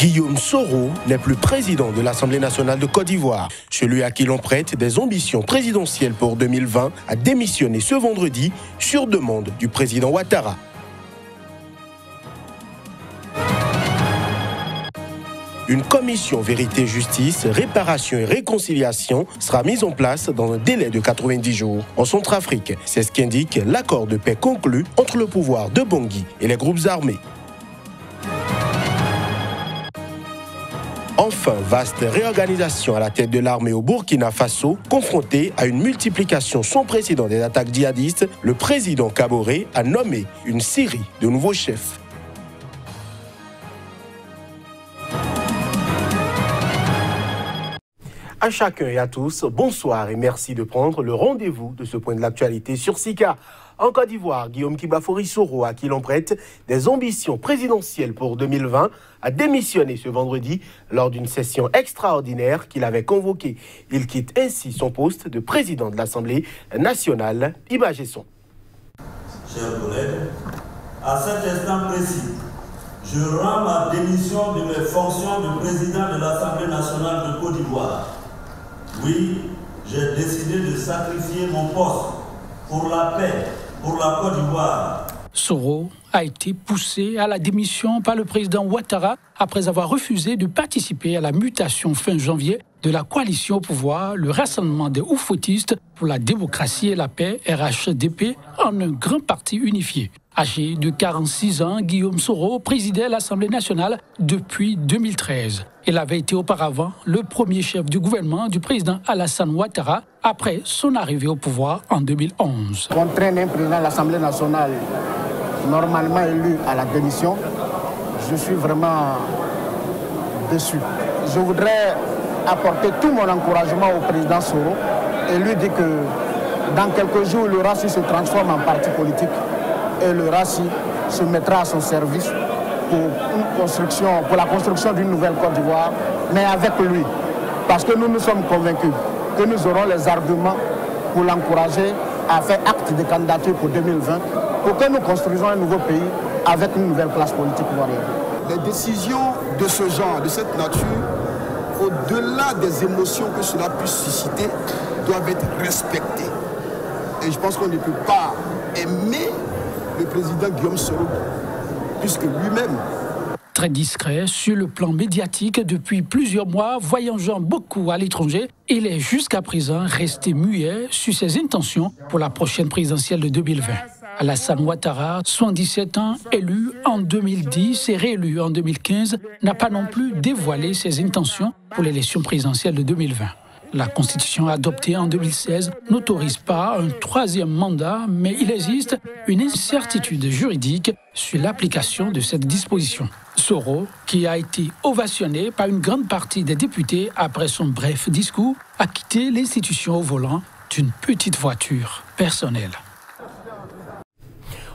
Guillaume Soro n'est plus président de l'Assemblée nationale de Côte d'Ivoire. Celui à qui l'on prête des ambitions présidentielles pour 2020 a démissionné ce vendredi sur demande du président Ouattara. Une commission vérité-justice, réparation et réconciliation sera mise en place dans un délai de 90 jours en Centrafrique. C'est ce qu'indique l'accord de paix conclu entre le pouvoir de Bangui et les groupes armés. Enfin, vaste réorganisation à la tête de l'armée au Burkina Faso, confronté à une multiplication sans précédent des attaques djihadistes. Le président Kaboré a nommé une série de nouveaux chefs. À chacun et à tous, bonsoir et merci de prendre le rendez-vous de ce point de l'actualité sur SICA. En Côte d'Ivoire, Guillaume Kibafori Soro, à qui l'on prête des ambitions présidentielles pour 2020, a démissionné ce vendredi lors d'une session extraordinaire qu'il avait convoquée. Il quitte ainsi son poste de président de l'Assemblée nationale. Images et son. Chers collègues, à cet instant précis, je rends ma démission de mes fonctions de président de l'Assemblée nationale de Côte d'Ivoire. Oui, j'ai décidé de sacrifier mon poste pour la paix, pour la Côte d'Ivoire. Soro a été poussé à la démission par le président Ouattara après avoir refusé de participer à la mutation fin janvier de la coalition au pouvoir, le rassemblement des oufoutistes pour la démocratie et la paix, RHDP, en un grand parti unifié. Âgé de 46 ans, Guillaume Soro présidait l'Assemblée nationale depuis 2013. Il avait été auparavant le premier chef du gouvernement du président Alassane Ouattara après son arrivée au pouvoir en 2011. Contraindre un président de l'Assemblée nationale normalement élu à la démission, je suis vraiment déçu. Je voudrais apporter tout mon encouragement au président Soro et lui dire que dans quelques jours, le RACI se transforme en parti politique et le RACI se mettra à son service pour la construction d'une nouvelle Côte d'Ivoire, mais avec lui. Parce que nous sommes convaincus que nous aurons les arguments pour l'encourager à faire acte de candidature pour 2020, pour que nous construisons un nouveau pays avec une nouvelle classe politique ivoirienne. Les décisions de ce genre, de cette nature, au-delà des émotions que cela puisse susciter, doivent être respectées. Et je pense qu'on ne peut pas aimer le président Guillaume Soro, puisque lui-même... Très discret sur le plan médiatique depuis plusieurs mois, voyageant beaucoup à l'étranger, il est jusqu'à présent resté muet sur ses intentions pour la prochaine présidentielle de 2020. Alassane Ouattara, 77 ans, élu en 2010 et réélu en 2015, n'a pas non plus dévoilé ses intentions pour l'élection présidentielle de 2020. La Constitution adoptée en 2016 n'autorise pas un troisième mandat, mais il existe une incertitude juridique sur l'application de cette disposition. Soro, qui a été ovationné par une grande partie des députés après son bref discours, a quitté l'institution au volant d'une petite voiture personnelle.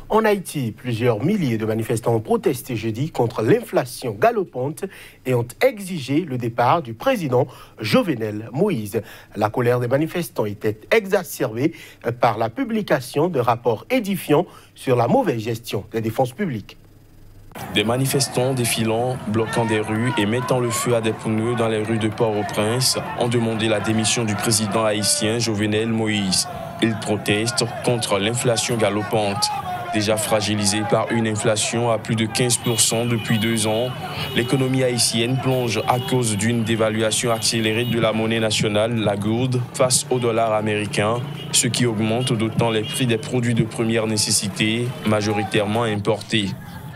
En Haïti, plusieurs milliers de manifestants ont protesté jeudi contre l'inflation galopante et ont exigé le départ du président Jovenel Moïse. La colère des manifestants était exacerbée par la publication de rapports édifiants sur la mauvaise gestion des défenses publiques. Des manifestants défilant, bloquant des rues et mettant le feu à des pneus dans les rues de Port-au-Prince ont demandé la démission du président haïtien Jovenel Moïse. Ils protestent contre l'inflation galopante. Déjà fragilisée par une inflation à plus de 15% depuis 2 ans, l'économie haïtienne plonge à cause d'une dévaluation accélérée de la monnaie nationale, la gourde, face au dollar américain, ce qui augmente d'autant les prix des produits de première nécessité, majoritairement importés.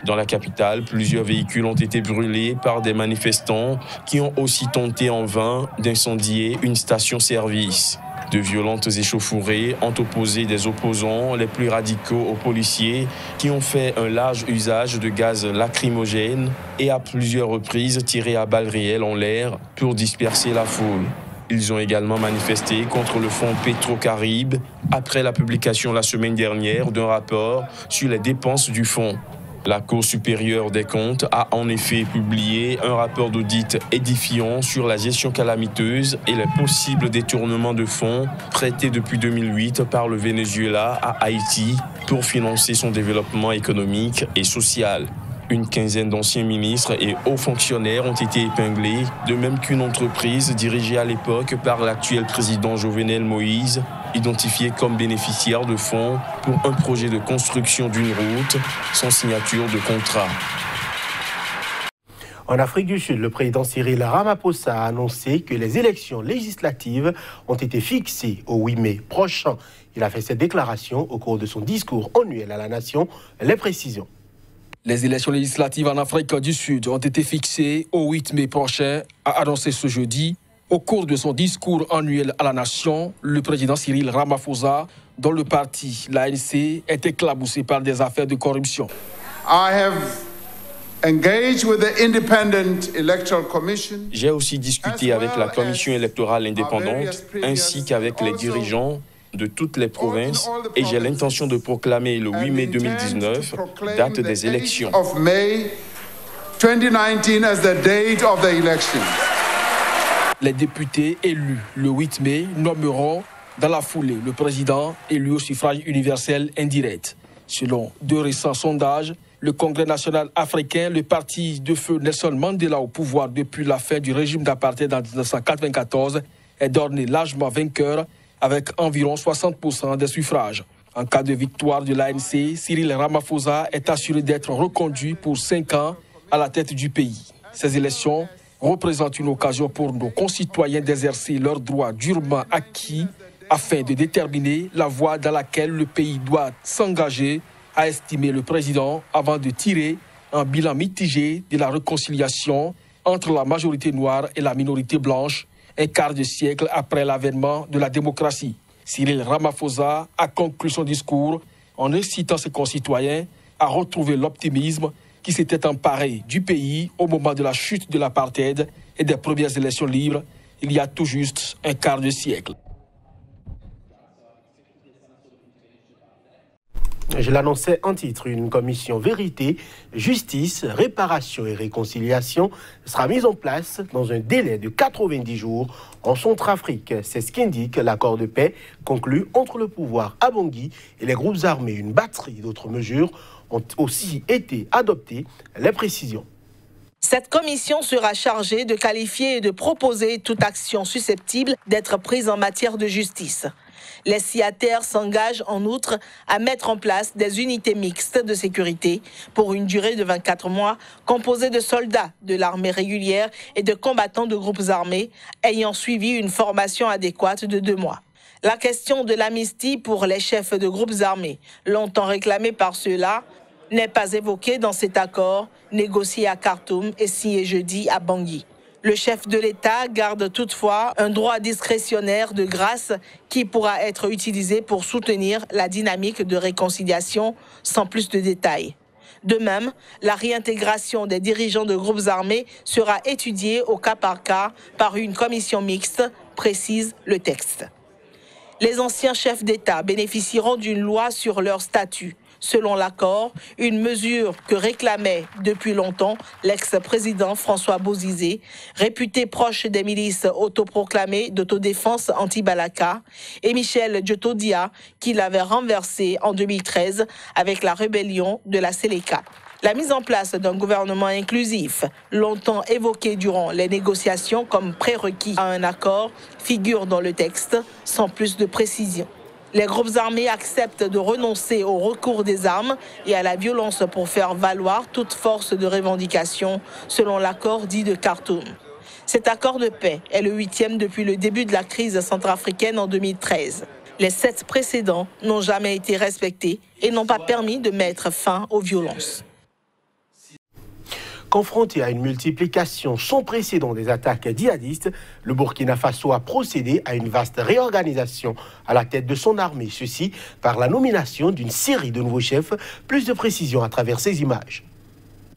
Dans la capitale, plusieurs véhicules ont été brûlés par des manifestants qui ont aussi tenté en vain d'incendier une station-service. De violentes échauffourées ont opposé des opposants les plus radicaux aux policiers qui ont fait un large usage de gaz lacrymogène et à plusieurs reprises tiré à balles réelles en l'air pour disperser la foule. Ils ont également manifesté contre le fonds Petro-Caribe après la publication la semaine dernière d'un rapport sur les dépenses du fonds. La Cour supérieure des comptes a en effet publié un rapport d'audit édifiant sur la gestion calamiteuse et les possibles détournements de fonds prêtés depuis 2008 par le Venezuela à Haïti pour financer son développement économique et social. Une quinzaine d'anciens ministres et hauts fonctionnaires ont été épinglés, de même qu'une entreprise dirigée à l'époque par l'actuel président Jovenel Moïse, identifiée comme bénéficiaire de fonds pour un projet de construction d'une route sans signature de contrat. En Afrique du Sud, le président Cyril Ramaphosa a annoncé que les élections législatives ont été fixées au 8 mai prochain. Il a fait cette déclaration au cours de son discours annuel à la nation. Les précisions. Les élections législatives en Afrique du Sud ont été fixées au 8 mai prochain, a annoncé ce jeudi. Au cours de son discours annuel à la nation, le président Cyril Ramaphosa, dont le parti, l'ANC, est éclaboussé par des affaires de corruption. J'ai aussi discuté avec la commission électorale indépendante ainsi qu'avec les dirigeants de toutes les provinces et j'ai l'intention de proclamer le 8 mai 2019 date des élections. Les députés élus le 8 mai nommeront dans la foulée le président élu au suffrage universel indirect. Selon deux récents sondages, le Congrès national africain, le parti de feu Nelson Mandela au pouvoir depuis la fin du régime d'apartheid en 1994, est d'orné largement vainqueur avec environ 60% des suffrages. En cas de victoire de l'ANC, Cyril Ramaphosa est assuré d'être reconduit pour 5 ans à la tête du pays. Ces élections représentent une occasion pour nos concitoyens d'exercer leurs droits durement acquis afin de déterminer la voie dans laquelle le pays doit s'engager, a estimé le président avant de tirer un bilan mitigé de la réconciliation entre la majorité noire et la minorité blanche, un quart de siècle après l'avènement de la démocratie. Cyril Ramaphosa a conclu son discours en incitant ses concitoyens à retrouver l'optimisme qui s'était emparé du pays au moment de la chute de l'apartheid et des premières élections libres il y a tout juste un quart de siècle. Je l'annonçais en titre, une commission vérité, justice, réparation et réconciliation sera mise en place dans un délai de 90 jours en Centrafrique. C'est ce qu'indique l'accord de paix conclu entre le pouvoir à Bangui et les groupes armés. Une batterie d'autres mesures ont aussi été adoptées. Les précisions. Cette commission sera chargée de qualifier et de proposer toute action susceptible d'être prise en matière de justice. Les signataires s'engagent en outre à mettre en place des unités mixtes de sécurité pour une durée de 24 mois composées de soldats de l'armée régulière et de combattants de groupes armés ayant suivi une formation adéquate de 2 mois. La question de l'amnistie pour les chefs de groupes armés, longtemps réclamée par ceux-là, n'est pas évoquée dans cet accord négocié à Khartoum et signé jeudi à Bangui. Le chef de l'État garde toutefois un droit discrétionnaire de grâce qui pourra être utilisé pour soutenir la dynamique de réconciliation sans plus de détails. De même, la réintégration des dirigeants de groupes armés sera étudiée au cas par cas par une commission mixte, précise le texte. Les anciens chefs d'État bénéficieront d'une loi sur leur statut. Selon l'accord, une mesure que réclamait depuis longtemps l'ex-président François Bozizé, réputé proche des milices autoproclamées d'autodéfense anti-Balaka, et Michel Djotodia, qui l'avait renversé en 2013 avec la rébellion de la Séléka. La mise en place d'un gouvernement inclusif, longtemps évoqué durant les négociations comme prérequis à un accord, figure dans le texte sans plus de précision. Les groupes armés acceptent de renoncer au recours des armes et à la violence pour faire valoir toute force de revendication, selon l'accord dit de Khartoum. Cet accord de paix est le 8e depuis le début de la crise centrafricaine en 2013. Les 7 précédents n'ont jamais été respectés et n'ont pas permis de mettre fin aux violences. Confronté à une multiplication sans précédent des attaques djihadistes, le Burkina Faso a procédé à une vaste réorganisation à la tête de son armée. Ceci par la nomination d'une série de nouveaux chefs. Plus de précision à travers ces images.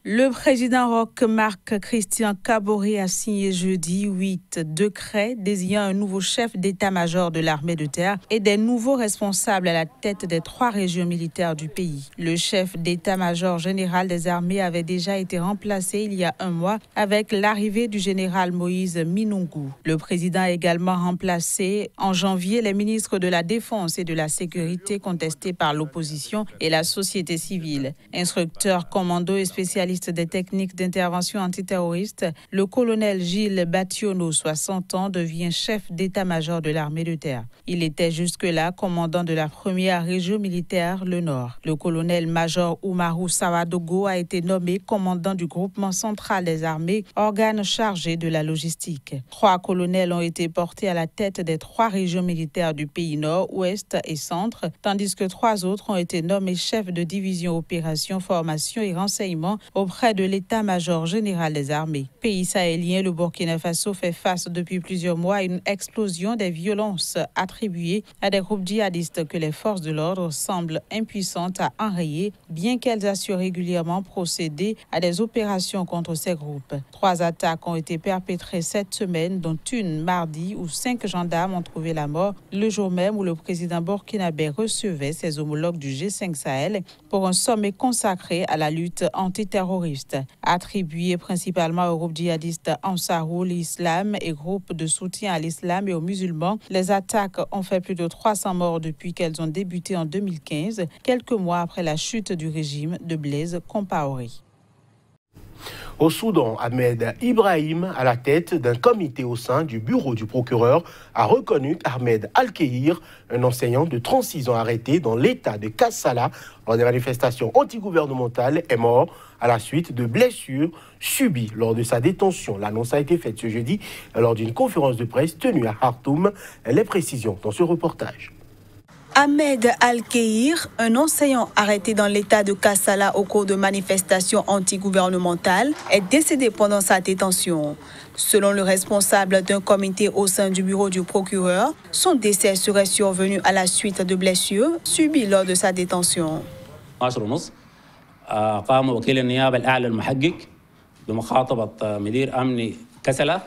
Le président Roch Marc Christian Kaboré a signé jeudi 8 décrets désignant un nouveau chef d'état-major de l'armée de terre et des nouveaux responsables à la tête des 3 régions militaires du pays. Le chef d'état-major général des armées avait déjà été remplacé il y a 1 mois avec l'arrivée du général Moïse Minungou. Le président a également remplacé en janvier les ministres de la Défense et de la Sécurité contestés par l'opposition et la société civile. Instructeurs, commandos et spécialistes spécialiste des techniques d'intervention antiterroriste, le colonel Gilles Bationo, 60 ans, devient chef d'état-major de l'armée de terre. Il était jusque-là commandant de la première région militaire, le Nord. Le colonel-major Oumarou Sawadogo a été nommé commandant du groupement central des armées, organe chargé de la logistique. 3 colonels ont été portés à la tête des 3 régions militaires du pays Nord, Ouest et Centre, tandis que 3 autres ont été nommés chefs de division opérations, formation et renseignement auprès de l'état-major général des armées. Pays sahélien, le Burkina Faso fait face depuis plusieurs mois à une explosion des violences attribuées à des groupes djihadistes que les forces de l'ordre semblent impuissantes à enrayer, bien qu'elles assurent régulièrement procéder à des opérations contre ces groupes. 3 attaques ont été perpétrées cette semaine, dont une mardi où 5 gendarmes ont trouvé la mort, le jour même où le président burkinabé recevait ses homologues du G5 Sahel pour un sommet consacré à la lutte antiterroriste. Attribué principalement au groupe djihadiste Ansarul Islam et groupe de soutien à l'islam et aux musulmans, les attaques ont fait plus de 300 morts depuis qu'elles ont débuté en 2015, quelques mois après la chute du régime de Blaise Compaoré. Au Soudan, Ahmed Ibrahim, à la tête d'un comité au sein du bureau du procureur, a reconnu Ahmed Al-Kehir, un enseignant de 36 ans arrêté dans l'état de Kassala lors des manifestations antigouvernementales, est mort à la suite de blessures subies lors de sa détention. L'annonce a été faite ce jeudi lors d'une conférence de presse tenue à Khartoum. Les précisions dans ce reportage. Ahmed Al-Kehir, un enseignant arrêté dans l'état de Kassala au cours de manifestations antigouvernementales, est décédé pendant sa détention. Selon le responsable d'un comité au sein du bureau du procureur, son décès serait survenu à la suite de blessures subies lors de sa détention. قام وكيل النيابة الأعلى المحقق بمخاطبة مدير أمن كسلة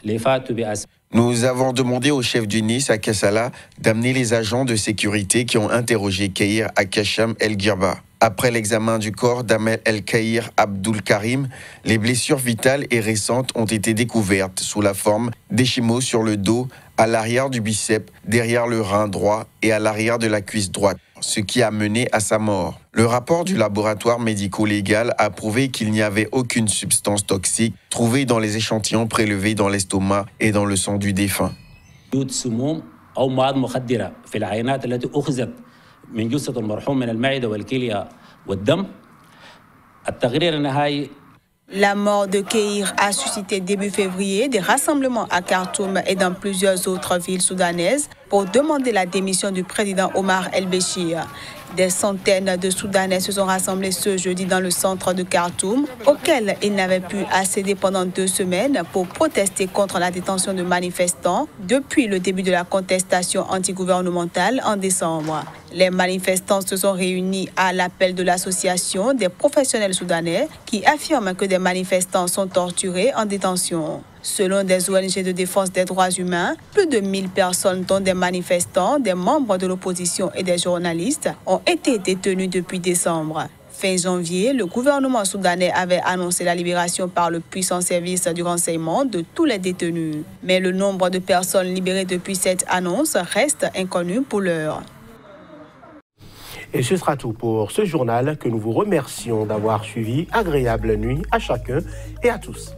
لإفادته بأسباب. Nous avons demandé au chef du Nice à Kassala d'amener les agents de sécurité qui ont interrogé Kehir à Kacham El-Girba. Après l'examen du corps d'Ahmed El-Kehir Abdul Karim, les blessures vitales et récentes ont été découvertes sous la forme d'échymoses sur le dos, à l'arrière du biceps, derrière le rein droit et à l'arrière de la cuisse droite, ce qui a mené à sa mort. Le rapport du laboratoire médico-légal a prouvé qu'il n'y avait aucune substance toxique trouvée dans les échantillons prélevés dans l'estomac et dans le sang du défunt. La mort de Kehir a suscité début février des rassemblements à Khartoum et dans plusieurs autres villes soudanaises pour demander la démission du président Omar El-Béchir. Des centaines de Soudanais se sont rassemblés ce jeudi dans le centre de Khartoum, auquel ils n'avaient pu accéder pendant 2 semaines pour protester contre la détention de manifestants depuis le début de la contestation antigouvernementale en décembre. Les manifestants se sont réunis à l'appel de l'association des professionnels soudanais qui affirment que des manifestants sont torturés en détention. Selon des ONG de défense des droits humains, plus de 1000 personnes, dont des manifestants, des membres de l'opposition et des journalistes, ont été détenus depuis décembre. Fin janvier, le gouvernement soudanais avait annoncé la libération par le puissant service du renseignement de tous les détenus. Mais le nombre de personnes libérées depuis cette annonce reste inconnu pour l'heure. Et ce sera tout pour ce journal que nous vous remercions d'avoir suivi. Agréable nuit à chacun et à tous.